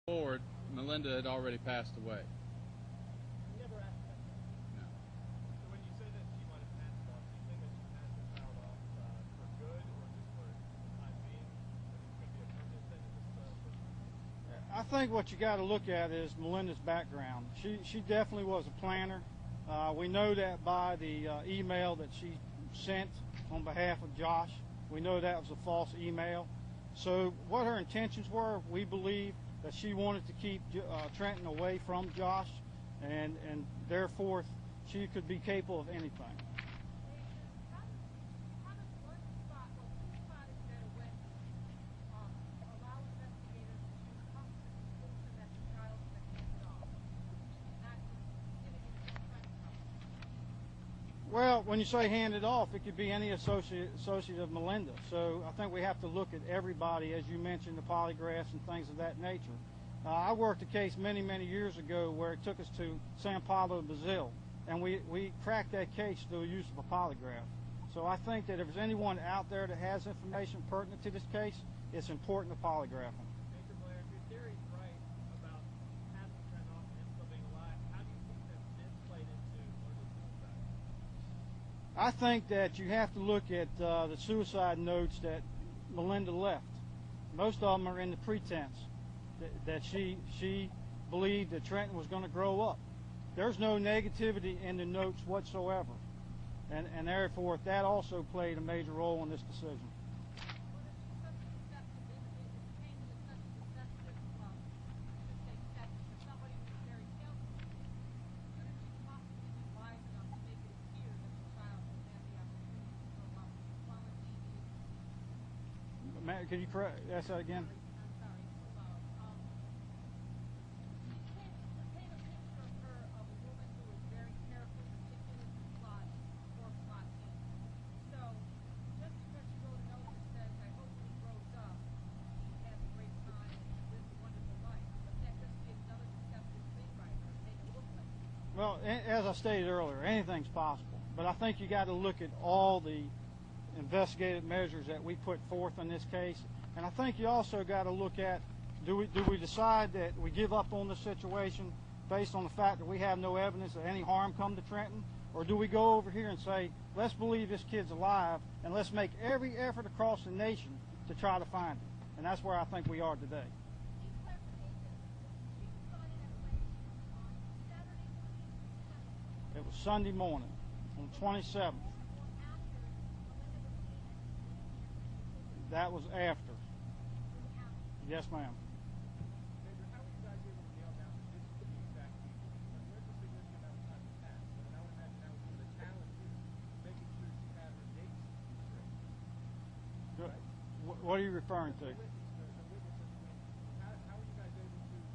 forward, Melinda had already passed away. You never asked that. No. So when you say that she might have passed off, do you think that she passed the child off for good or just for the time being? That it could be a permanent thing with this person? I think what you got to look at is Melinda's background. She definitely was a planner. We know that by the email that she sent on behalf of Josh. We know that was a false email. So what her intentions were, we believe that she wanted to keep Trenton away from Josh, and therefore she could be capable of anything. Well, when you say hand it off, it could be any associate of Melinda. So I think we have to look at everybody, as you mentioned, the polygraphs and things of that nature. I worked a case many, many years ago where it took us to Sao Paulo, Brazil, and we cracked that case through the use of a polygraph. So I think that if there's anyone out there that has information pertinent to this case, it's important to polygraph them. Major Blair, if your theory is right about passing Trenton off and him still being alive, how do you think that this played into Melinda's suicide? I think that you have to look at the suicide notes that Melinda left. Most of them are in the pretense that she believed that Trenton was going to grow up. There's no negativity in the notes whatsoever. And therefore, that also played a major role in this decision. Can you ask that again? Well, as I stated earlier, anything's possible. But I think you got to look at all the investigative measures that we put forth in this case. And I think you also got to look at, do we decide that we give up on the situation based on the fact that we have no evidence that any harm come to Trenton? Or do we go over here and say, let's believe this kid's alive and let's make every effort across the nation to try to find him? And that's where I think we are today. It was Sunday morning on the 27th. That was after. Yes, ma'am. Major, how were you guys able to nail down the exact people? Where's the significant amount of time that passed? And I would imagine that was one of the challenges, making sure she had her dates straight. Right? What are you referring to? The witnesses, how were you guys able to speak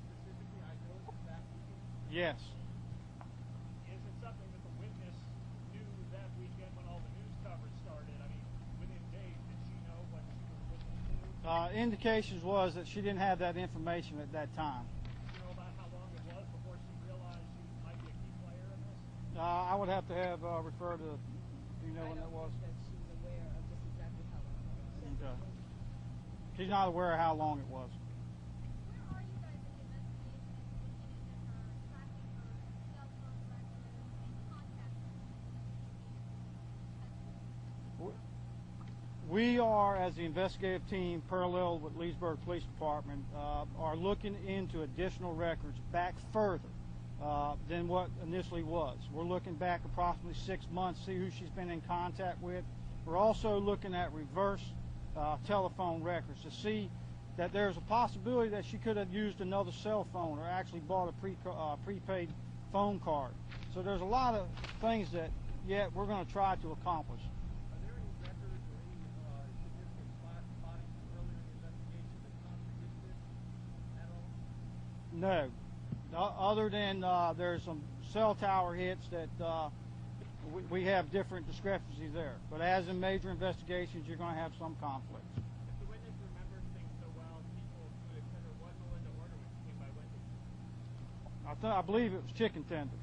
specifically? I know it's that weekend. Yes. Is it something that the witness knew that weekend when all the news coverage started? I mean, within days, did she know what she was listening to? Indications was that she didn't have that information at that time. Do you know about how long it was before she realized she might be a key player in this? I would have to have refer to, do you know when that was? That she was aware of just exactly how long it was. Okay. She's not aware of how long it was. Where are you guys in the investigation and looking at her, tracking her cell phone records and contacts? We are, as the investigative team, parallel with Leesburg Police Department, are looking into additional records back further than what initially was. We're looking back approximately 6 months, see who she's been in contact with. We're also looking at reverse telephone records to see that there's a possibility that she could have used another cell phone or actually bought a prepaid phone card. So there's a lot of things that yet we're going to try to accomplish. Are there any records or any significant bodies from earlier in the investigation that contradict this at all? No. Other than there's some cell tower hits that we have different discrepancies there. But as in major investigations, you're going to have some conflicts. If the witness remembers things so well, people could consider what Melinda ordered when she came by Wendy's. I believe it was chicken tenders.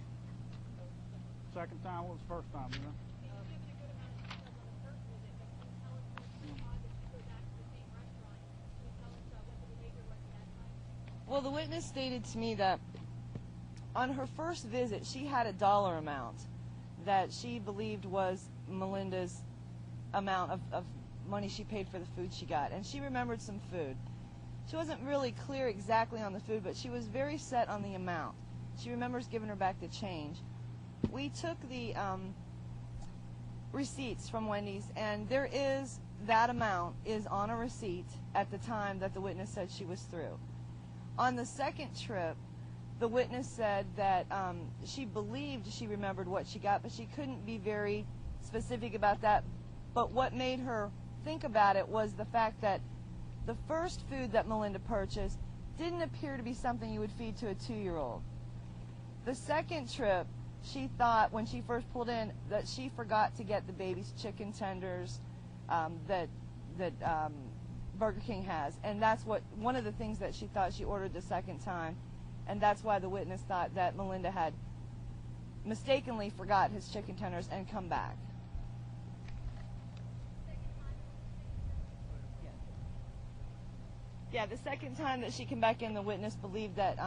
Second time, what was the first time, you know? Can you give me a good amount of details on the first visit? But can you tell us how odd that she go back to the same restaurant? Can you tell us what the behavior was at that time? Well, the witness stated to me that on her first visit, she had a dollar amount that she believed was Melinda's amount of money she paid for the food she got, and she remembered some food. She wasn't really clear exactly on the food, but she was very set on the amount. She remembers giving her back the change. We took the receipts from Wendy's, and that amount is on a receipt at the time that the witness said she was through. On the second trip, the witness said that she believed she remembered what she got, but she couldn't be very specific about that. But what made her think about it was the fact that the first food that Melinda purchased didn't appear to be something you would feed to a 2-year-old. The second trip, she thought when she first pulled in that she forgot to get the baby's chicken tenders that Burger King has, and that's one of the things that she thought she ordered the second time, and that's why the witness thought that Melinda had mistakenly forgot his chicken tenders and come back. Yeah, the second time that she came back in, the witness believed that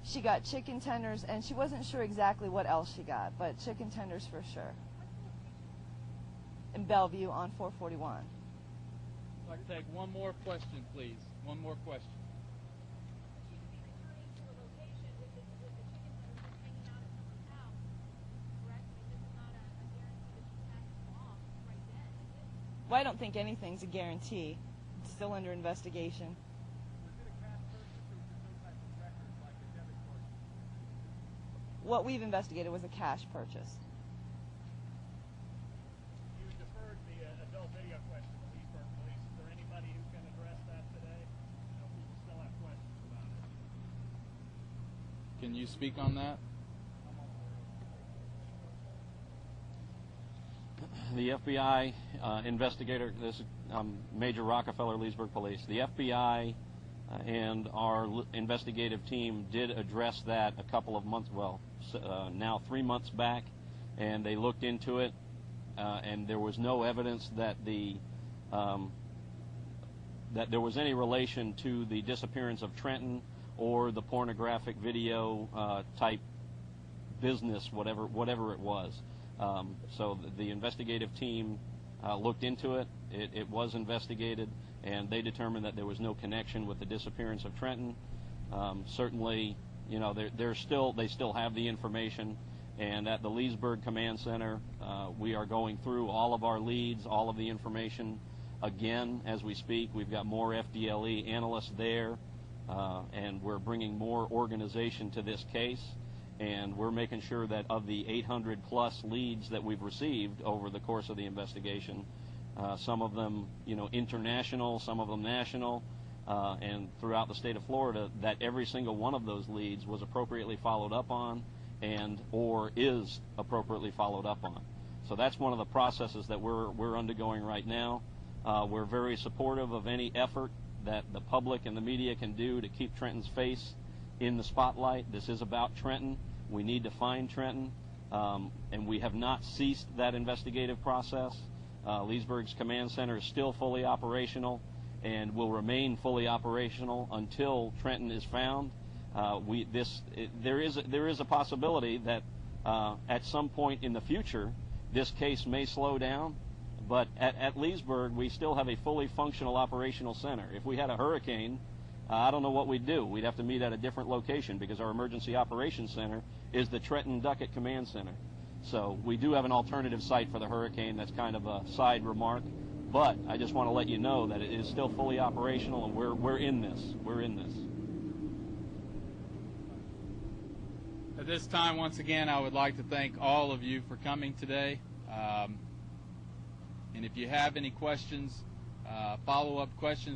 she got chicken tenders, and she wasn't sure exactly what else she got, but chicken tenders for sure. In Bellevue on 441. I'd like to take one more question, please. One more question. She would be returning to the location with the chicken tenders and hanging out at someone's house, correct? I mean, this is not a guarantee that she passes them off right then, is it? Well, I don't think anything's a guarantee. It's still under investigation. Was it a cash purchase or was it some type of record like a debit card? What we've investigated was a cash purchase. You deferred the adult video question to Leesburg Police. Is there anybody who can address that today? I know people still have questions about it. Can you speak on that? The FBI investigator, this is Major Rockefeller, Leesburg Police. The FBI and our investigative team did address that a couple of months, now 3 months back, and they looked into it, and there was no evidence that that there was any relation to the disappearance of Trenton or the pornographic video type business, whatever it was. So the investigative team looked into it. It was investigated, and they determined that there was no connection with the disappearance of Trenton. Certainly, you know, they still have the information, and at the Leesburg Command Center, we are going through all of our leads, all of the information again as we speak. We've got more FDLE analysts there, and we're bringing more organization to this case. And we're making sure that of the 800-plus leads that we've received over the course of the investigation, some of them, you know, international, some of them national, and throughout the state of Florida, that every single one of those leads was appropriately followed up on or is appropriately followed up on. So that's one of the processes that we're undergoing right now. We're very supportive of any effort that the public and the media can do to keep Trenton's face in the spotlight. This is about Trenton. We need to find Trenton, and we have not ceased that investigative process. Leesburg's Command Center is still fully operational and will remain fully operational until Trenton is found. There is a possibility that at some point in the future this case may slow down, but at Leesburg we still have a fully functional operational center. If we had a hurricane, I don't know what we'd do. We'd have to meet at a different location because our emergency operations center is the Trenton Duckett Command Center. So we do have an alternative site for the hurricane. That's kind of a side remark, but I just want to let you know that it is still fully operational, and we're in this. We're in this. At this time, once again, I would like to thank all of you for coming today. And if you have any questions, follow-up questions,